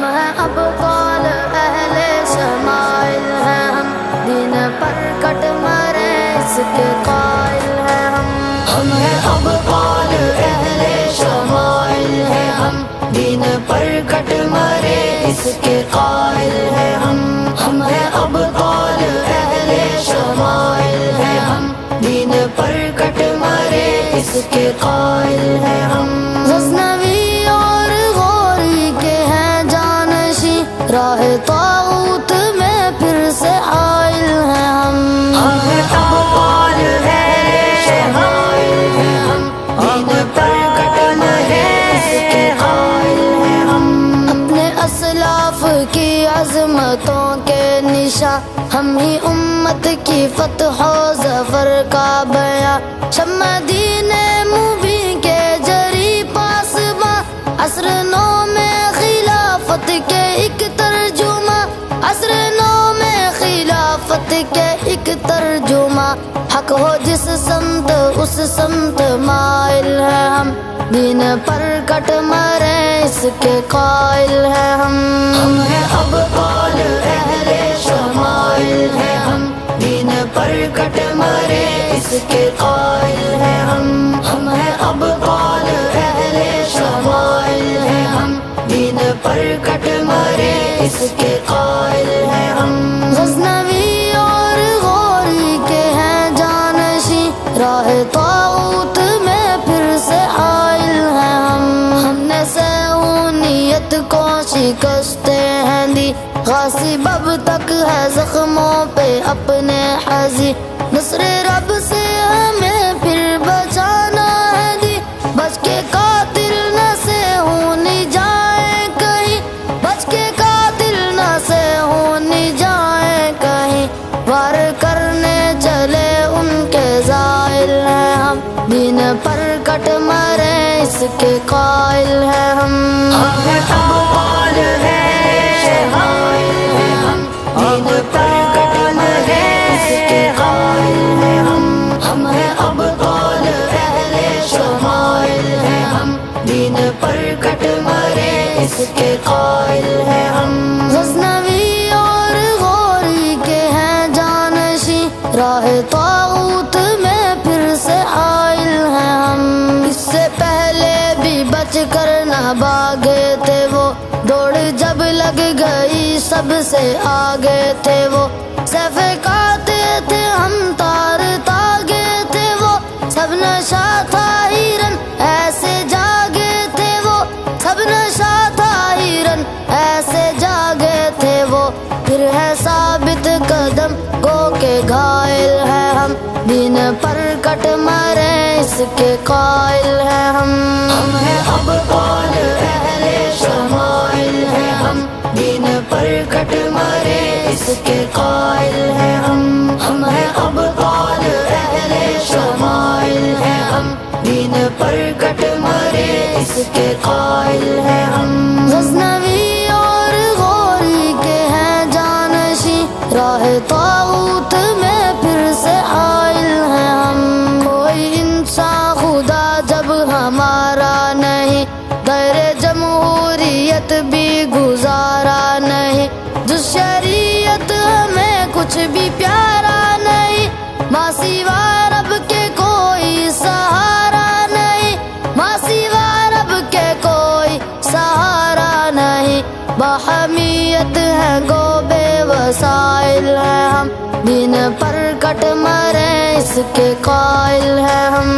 ہم ہیں ابطال اہل شمائل ہیں ہم، دین پر کٹ مرے اس کے قائل ہیں ہم ہیں ابطال اہل شمائل ہیں ہم، دین پر کٹ مرے اس کے قائل ہیں ہم ہیں ابطال اہل شمائل ہیں ہم، دین پر کٹ مرے اس کے قائل ہیں ہم۔ غزنوی اور غوری کے ہیں جانشی، راہ طاغوت میں پھر سے حائل ہیں ہم ہیں ابطال اہل شمائل ہیں ہم، دین پر کٹ مرے اس کے قائل ہیں ہم۔ اپنے اسلاف کی عظمتوں کے نشاں، ہم ہی امت کی فتح و ظفر کا بیاں، شمع دین مبین کے جری پاسباں، عصر نو میں خلافت کے ایک ترجمہ، عصر نو میں خلافت کے ایک ترجمہ، حق ہو جس سمت اس سمت مائل ہیں ہم، دین پر کٹ مرے اس کے قائل ہیں ہم ہیں ابطال اہل شمائل ہیں ہم، دین پر کٹ مرے اس کے قائل ہیں ہم ہیں ابطال اہل شمائل ہیں ہم، دین پر کٹ مرے اس کے قائل ہیں ہم۔ غزنوی اور غوری کے ہیں جانشی، راہ طاغوت میں پھر سے حائل ہیں ہم نے سہونیت کو شکستیں ہیں دی، غاصب اب تک ہے زخموں پہ اپنے حاضی، نصر رب سے ہمیں پھر بچانا ہے دی، بچ کے قاتل نہ سے ہونی جائیں کہیں، بچ کے قاتل نہ سے ہونی جائیں کہیں، وار کرنے چلے ان کے زائل ہیں ہم، دین پر کٹ مرے اس کے قائل ہیں ہم ہیں ابطال اہل شمائل ہیں ہم، دین پر کٹ مرے اس کے قائل ہیں ہم ہیں ابطال اہل شمائل ہیں ہم، دین پر کٹ مرے اس کے قائل ہیں ہم۔ غزنوی اور غوری کے ہیں جانشی، راہ طاغوت میں پھر سے حائل ہیں ہم، اس سے پہلے بھی بچ کر نہ بھاگے تھے وہ، دوڑ جب لگ گئی سب سے آگے تھے وہ، سیف کاتے تھے ہم تار تاگے تھے وہ، سب نشا تھا ہیرن ایسے جاگے تھے وہ، سب نشا تھا ہیرن ایسے جاگے تھے وہ، پھر ہے ثابت قدم گو کے گھائل ہیں ہم، دین پر کٹ مرے اس کے قائل ہیں ہم ہیں ابطال اہل شمائل ہیں ہم، دین پر کٹ مرے اس کے قائل ہیں ہم ہیں ابطال اہل شمائل ہیں ہم، دین پر کٹ مرے اس کے قائل ہیں ہم۔ غزنوی اور غوری کے ہیں جانشی، راہ طاغوت میں پھر سے حائل ہیں ہم، کوئی انسان خدا جب ہمارا نہیں، غیر جمہوریت بھی گزارا نہیں، جس شریعت ہمیں کچھ بھی پیارا نہیں، ماں سوا رب کے کوئی سہارا نہیں، ماں سوا رب کے کوئی سہارا نہیں، باحمیت ہے گو بے وسائل ہیں ہم، دین پر کٹ مرے اس کے قائل ہیں ہم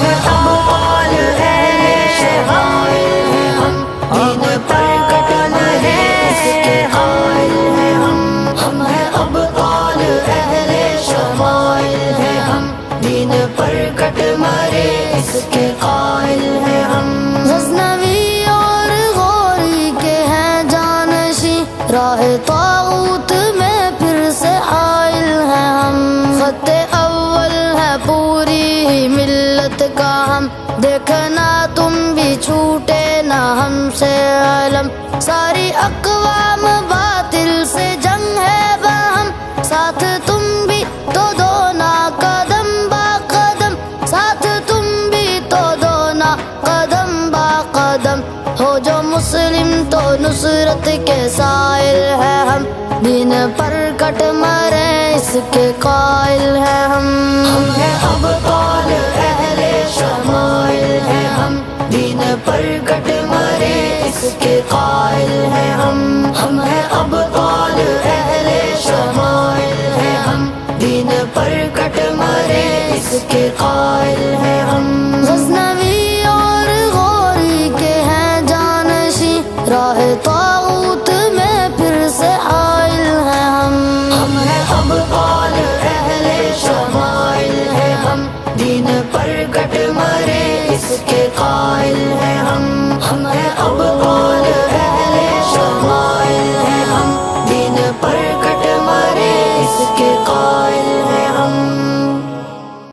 ہیں ابطال اہل شمائل ہیں ہم، دین پر کٹ مرے اس کے قائل ہیں ہم ہیں ابطال اہل شمائل ہیں ہم، دین پر کٹ مرے اس کے قائل ہیں ہم۔ غزنوی اور غوری کے ہیں جانشی، راہ طاغوت میں پھر سے حائل ہیں ہم، خط اول ہے پوری ہی ملت کا ہم، دیکھنا تم بھی چھوٹے نہ ہم سے علم، ساری اقوام باطل سے جنگ ہے باہم، ساتھ تم بھی تو دونا قدم با قدم، ساتھ تم بھی تو دونا قدم با قدم، ہو جو مسلم تو نصرت کے سائل ہیں ہم، دین پر کٹ مرے اس کے قائل ہیں ہم ہیں ابطال اہل شمائل ہیں ہم، دین پر کٹ مرے اس کے قائل ہیں ہم ہیں ابطال اہل شمائل ہیں ہم، دین پر کٹ مرے اس کے قائل ہیں ہم